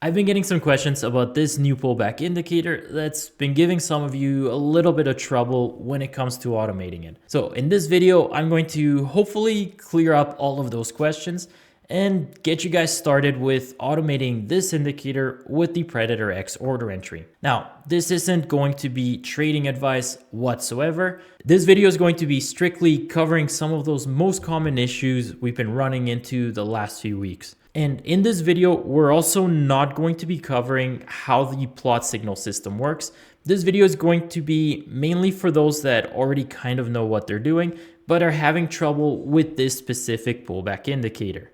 I've been getting some questions about this new pullback indicator that's been giving some of you a little bit of trouble when it comes to automating it. So in this video, I'm going to hopefully clear up all of those questions and get you guys started with automating this indicator with the PredatorXOrderEntry. Now, this isn't going to be trading advice whatsoever. This video is going to be strictly covering some of those most common issues we've been running into the last few weeks. And in this video, we're also not going to be covering how the plot signal system works. This video is going to be mainly for those that already kind of know what they're doing, but are having trouble with this specific pullback indicator.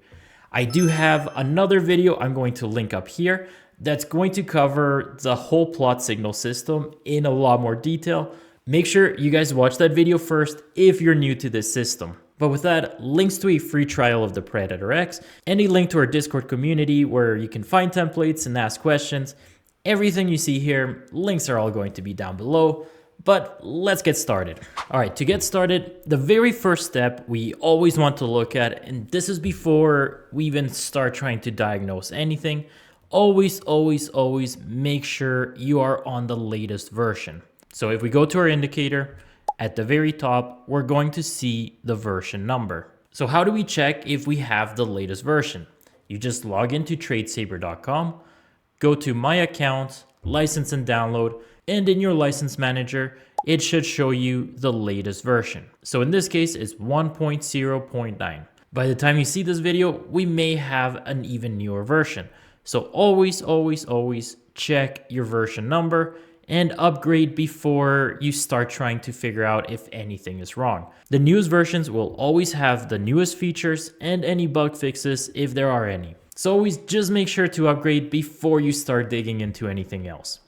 I do have another video I'm going to link up here that's going to cover the whole plot signal system in a lot more detail. Make sure you guys watch that video first if you're new to this system. But with that, links to a free trial of the Predator X, and a link to our Discord community where you can find templates and ask questions. Everything you see here, links are all going to be down below. But let's get started. All right, to get started, the very first step we always want to look at, and this is before we even start trying to diagnose anything, always make sure you are on the latest version. So if we go to our indicator, at the very top, we're going to see the version number. So how do we check if we have the latest version? You just log into TradeSaber.com, go to My Accounts, License and Download, and in your license manager, it should show you the latest version. So in this case, it's 1.0.9. By the time you see this video, we may have an even newer version. So always check your version number and upgrade before you start trying to figure out if anything is wrong. The newest versions will always have the newest features and any bug fixes if there are any. So always just make sure to upgrade before you start digging into anything else.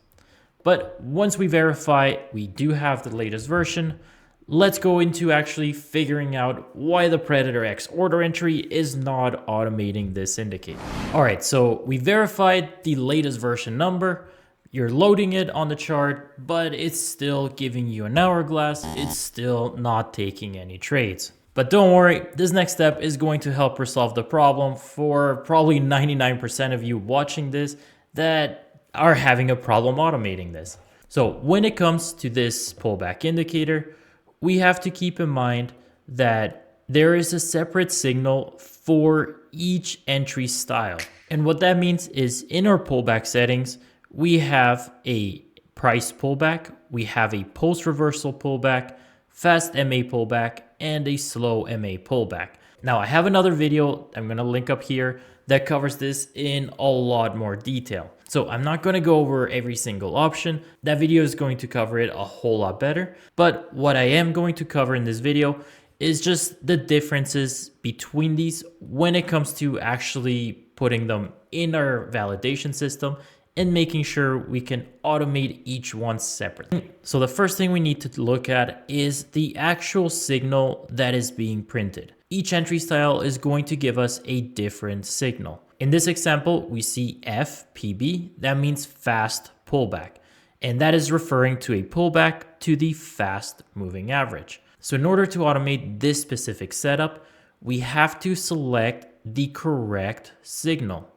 But once we verify we do have the latest version, let's go into actually figuring out why the PredatorXOrderEntry is not automating this indicator. All right, so we verified the latest version number. You're loading it on the chart, but it's still giving you an hourglass. It's still not taking any trades. But don't worry, this next step is going to help resolve the problem for probably 99% of you watching this that are having a problem automating this. So when it comes to this pullback indicator, we have to keep in mind that there is a separate signal for each entry style. And what that means is in our pullback settings, we have a price pullback, we have a post reversal pullback, fast MA pullback, and a slow MA pullback. Now I have another video I'm going to link up here that covers this in a lot more detail. So I'm not going to go over every single option. That video is going to cover it a whole lot better. But what I am going to cover in this video is just the differences between these when it comes to actually putting them in our validation system and making sure we can automate each one separately. So the first thing we need to look at is the actual signal that is being printed. Each entry style is going to give us a different signal. In this example, we see FPB, that means fast pullback. And that is referring to a pullback to the fast moving average. So in order to automate this specific setup, we have to select the correct signal.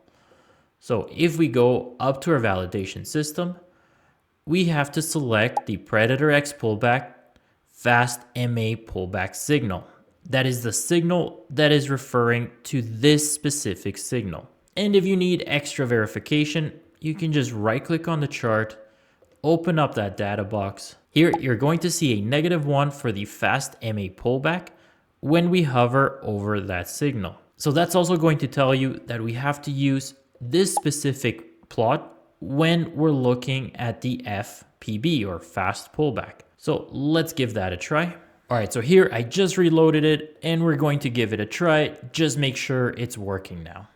So if we go up to our validation system, we have to select the Predator X pullback fast MA pullback signal. That is the signal that is referring to this specific signal. And if you need extra verification, you can just right click on the chart, open up that data box. Here you're going to see a -1 for the fast MA pullback when we hover over that signal. So that's also going to tell you that we have to use this specific plot when we're looking at the FPB or fast pullback. So let's give that a try. All right, so here I just reloaded it and we're going to give it a try. Just make sure it's working now.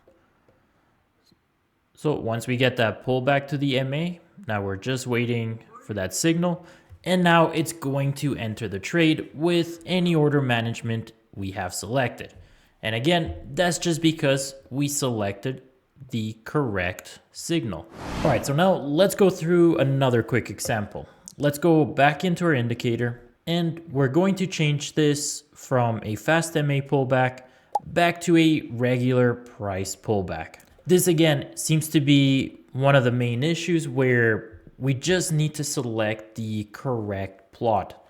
So once we get that pullback to the MA, now we're just waiting for that signal. And now it's going to enter the trade with any order management we have selected. And again, that's just because we selected the correct signal. All right, so now let's go through another quick example. Let's go back into our indicator and we're going to change this from a fast MA pullback back to a regular price pullback. This again seems to be one of the main issues where we just need to select the correct plot.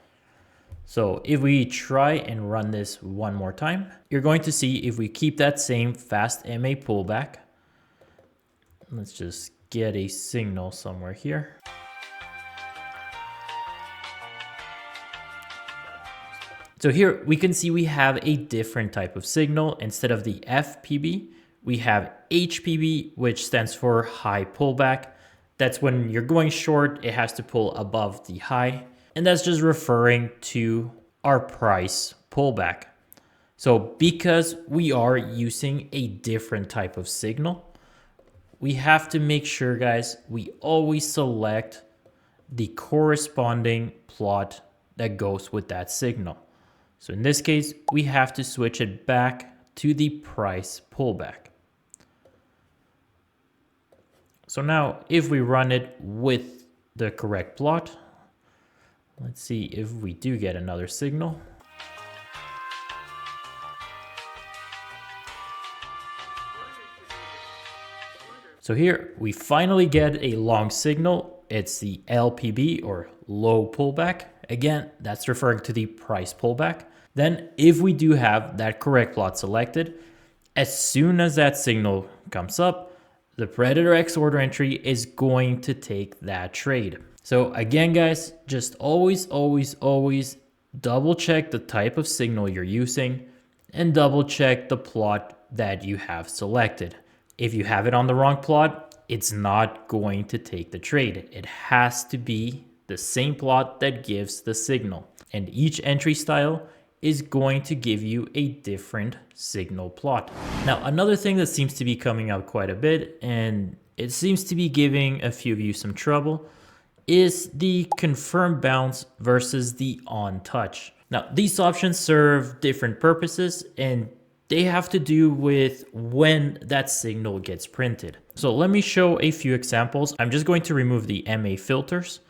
So if we try and run this one more time, you're going to see if we keep that same fast MA pullback. Let's just get a signal somewhere here. So here we can see we have a different type of signal. Instead of the FPB, we have HPB, which stands for high pullback. That's when you're going short, it has to pull above the high. And that's just referring to our price pullback. So because we are using a different type of signal, we have to make sure, guys, we always select the corresponding plot that goes with that signal. So in this case, we have to switch it back to the price pullback. So now if we run it with the correct plot, let's see if we do get another signal. So here we finally get a long signal. It's the LPB or low pullback. Again, that's referring to the price pullback. Then if we do have that correct plot selected, as soon as that signal comes up, the PredatorXOrderEntry is going to take that trade. So again, guys, just always double check the type of signal you're using and double check the plot that you have selected. If you have it on the wrong plot, it's not going to take the trade. It has to be the same plot that gives the signal. And each entry style is going to give you a different signal plot. Now, another thing that seems to be coming up quite a bit, and it seems to be giving a few of you some trouble, is the confirm bounce versus the on touch. Now, these options serve different purposes and they have to do with when that signal gets printed. So let me show a few examples. I'm just going to remove the MA filters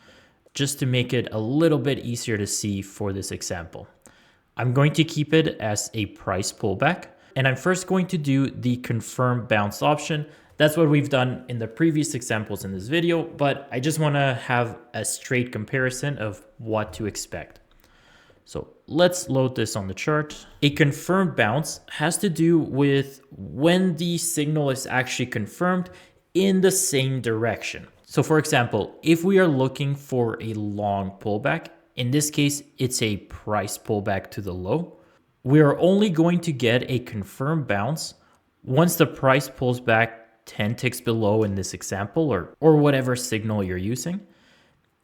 just to make it a little bit easier to see for this example. I'm going to keep it as a price pullback, and I'm first going to do the confirm bounce option. That's what we've done in the previous examples in this video, but I just want to have a straight comparison of what to expect. So let's load this on the chart. A confirmed bounce has to do with when the signal is actually confirmed in the same direction. So for example, if we are looking for a long pullback, in this case, it's a price pullback to the low, we are only going to get a confirmed bounce once the price pulls back 10 ticks below in this example, or whatever signal you're using.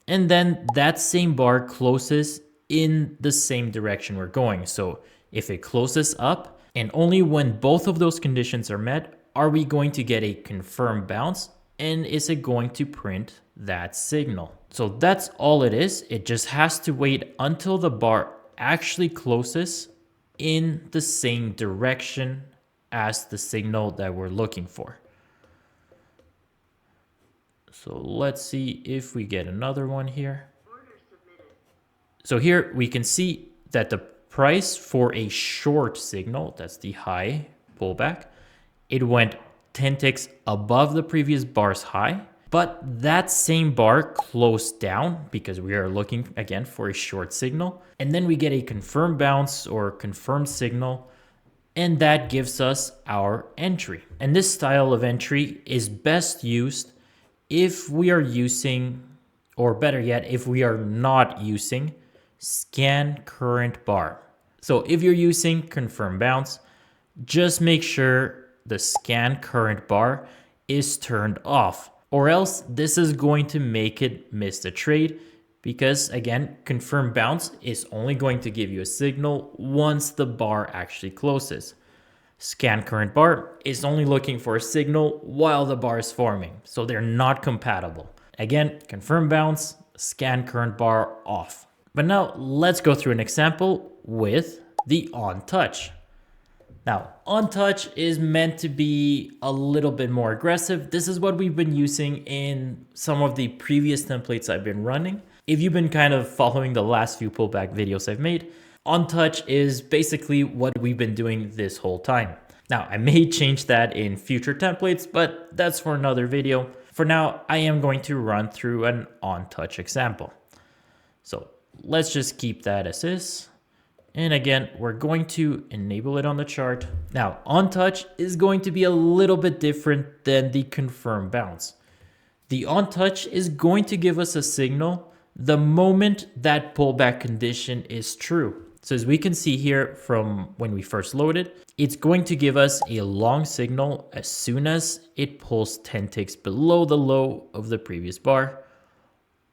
And then that same bar closes in the same direction we're going. So if it closes up, and only when both of those conditions are met, are we going to get a confirmed bounce, and is it going to print that signal? So that's all it is. It just has to wait until the bar actually closes in the same direction as the signal that we're looking for. So let's see if we get another one here. So here we can see that the price for a short signal, that's the high pullback, it went 10 ticks above the previous bar's high, but that same bar closed down because we are looking again for a short signal. And then we get a confirmed bounce or confirmed signal, and that gives us our entry. And this style of entry is best used if we are using, or better yet, if we are not using scan current bar. So if you're using confirm bounce, just make sure the scan current bar is turned off, or else this is going to make it miss the trade, because again, confirm bounce is only going to give you a signal once the bar actually closes. Scan current bar is only looking for a signal while the bar is forming, so they're not compatible. Again, confirm bounce, scan current bar off. But now let's go through an example with the on touch. Now, on touch is meant to be a little bit more aggressive. This is what we've been using in some of the previous templates I've been running. If you've been kind of following the last few pullback videos I've made, on touch is basically what we've been doing this whole time. Now, I may change that in future templates, but that's for another video. for now, I am going to run through an on-touch example. So let's just keep that as is. And again, we're going to enable it on the chart. Now, on touch is going to be a little bit different than the confirm bounce. The on touch is going to give us a signal the moment that pullback condition is true. So as we can see here from when we first loaded, it's going to give us a long signal as soon as it pulls 10 ticks below the low of the previous bar,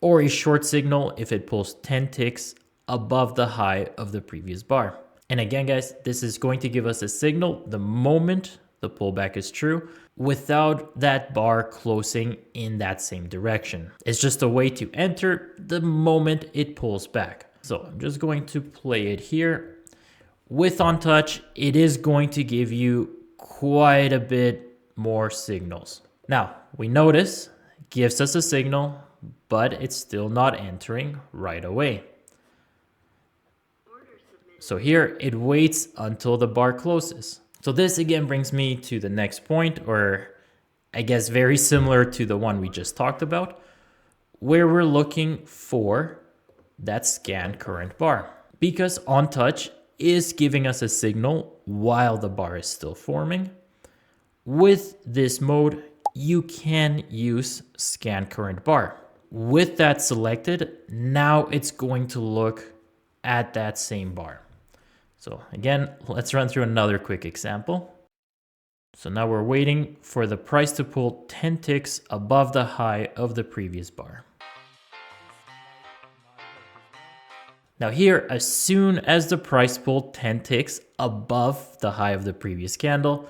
or a short signal if it pulls 10 ticks above the high of the previous bar. And again, guys, this is going to give us a signal the moment the pullback is true without that bar closing in that same direction. It's just a way to enter the moment it pulls back. So I'm just going to play it here. With on touch, it is going to give you quite a bit more signals. Now, we notice it gives us a signal, but it's still not entering right away. So here it waits until the bar closes. So this again brings me to the next point, or I guess very similar to the one we just talked about, where we're looking for that scan current bar. Because on touch is giving us a signal while the bar is still forming. With this mode, you can use scan current bar. With that selected, now it's going to look at that same bar. So again, let's run through another quick example. So now we're waiting for the price to pull 10 ticks above the high of the previous bar. Now here, as soon as the price pulled 10 ticks above the high of the previous candle,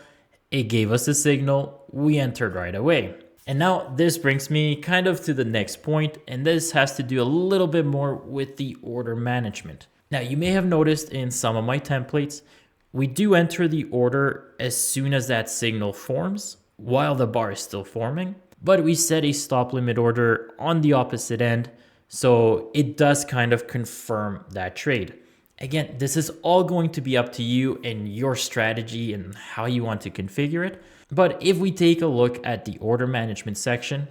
it gave us a signal, we entered right away. And now this brings me kind of to the next point, and this has to do a little bit more with the order management. Now you may have noticed in some of my templates, we do enter the order as soon as that signal forms while the bar is still forming, but we set a stop limit order on the opposite end, so it does kind of confirm that trade. Again, this is all going to be up to you and your strategy and how you want to configure it. But if we take a look at the order management section,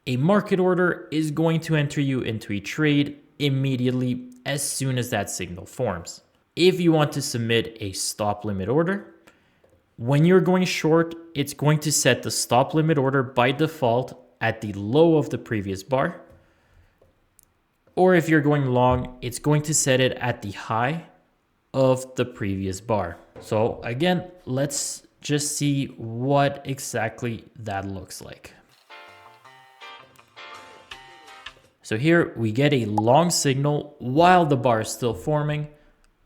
a market order is going to enter you into a trade immediately as soon as that signal forms. If you want to submit a stop limit order, when you're going short, it's going to set the stop limit order by default at the low of the previous bar. Or if you're going long, it's going to set it at the high of the previous bar. So again, let's just see what exactly that looks like. So here we get a long signal while the bar is still forming.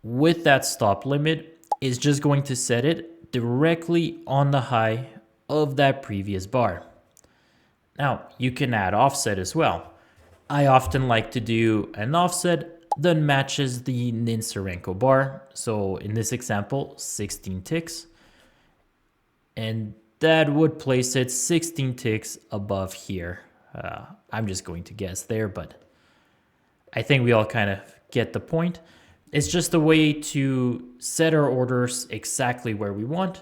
With that stop limit, is just going to set it directly on the high of that previous bar. Now you can add offset as well. I often like to do an offset that matches the NinjaTrader bar. So in this example, 16 ticks. And that would place it 16 ticks above here. I'm just going to guess there, but I think we all kind of get the point. It's just a way to set our orders exactly where we want.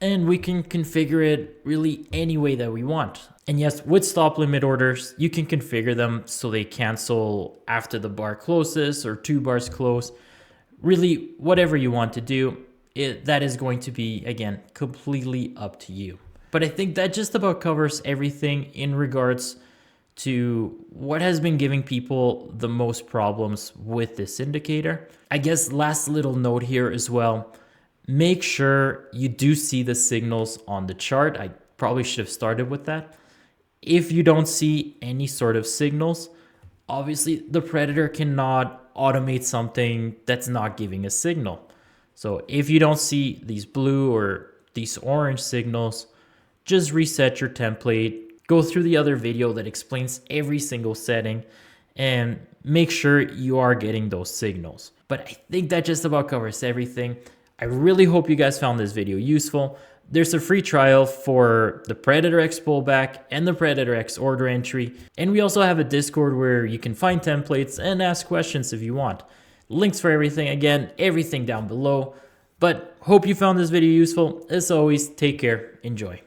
And we can configure it really any way that we want. And yes, with stop limit orders, you can configure them so they cancel after the bar closes or 2 bars close. Really, whatever you want to do, that is going to be, again, completely up to you. But I think that just about covers everything in regards to what has been giving people the most problems with this indicator. I guess last little note here as well. Make sure you do see the signals on the chart. I probably should have started with that. If you don't see any sort of signals, obviously the Predator cannot automate something that's not giving a signal. So if you don't see these blue or these orange signals, just reset your template, go through the other video that explains every single setting, and make sure you are getting those signals. But I think that just about covers everything. I really hope you guys found this video useful. There's a free trial for the PredatorX Pullback and the PredatorXOrderEntry. And we also have a Discord where you can find templates and ask questions if you want. Links for everything, again, everything down below. But hope you found this video useful. As always, take care, enjoy.